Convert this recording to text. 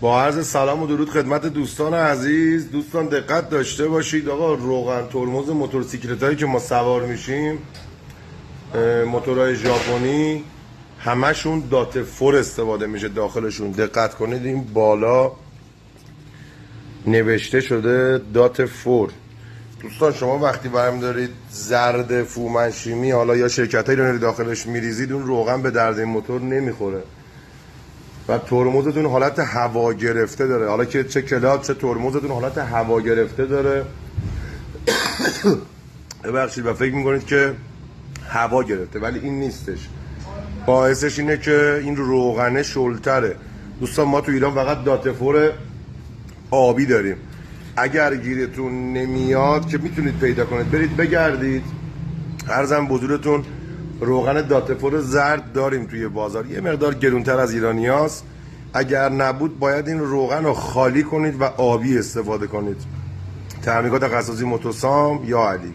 با عرض سلام و درود خدمت دوستان عزیز. دوستان دقت داشته باشید. آقا روغن ترمز موتورسیکلت هایی که ما سوار میشیم، موتورهای ژاپنی، همشون دات فور استفاده میشه داخلشون. دقت کنید این بالا نوشته شده دات فور. دوستان شما وقتی برم دارید زرد فومنشیمی حالا یا شرکت هایی رو داخلش میریزید، اون روغن به درد این موتور نمیخوره و ترمزتون حالت هوا گرفته داره. حالا که چه کلاد چه ترمزتون حالت هوا گرفته داره. ببخشید و فکر میکنید که هوا گرفته، ولی این نیستش. باعثش اینه که این روغنه شلتره. دوستان ما تو ایران فقط دات فور آبی داریم. اگر گیرتون نمیاد که میتونید پیدا کنید، برید بگردید. عرضم حضورتون روغن دات فور زرد داریم توی بازار، یه مقدار گرونتر از ایرانیاست. اگر نبود باید این روغن رو خالی کنید و آبی استفاده کنید. تحقیقات تخصصی موتوسام یا علی.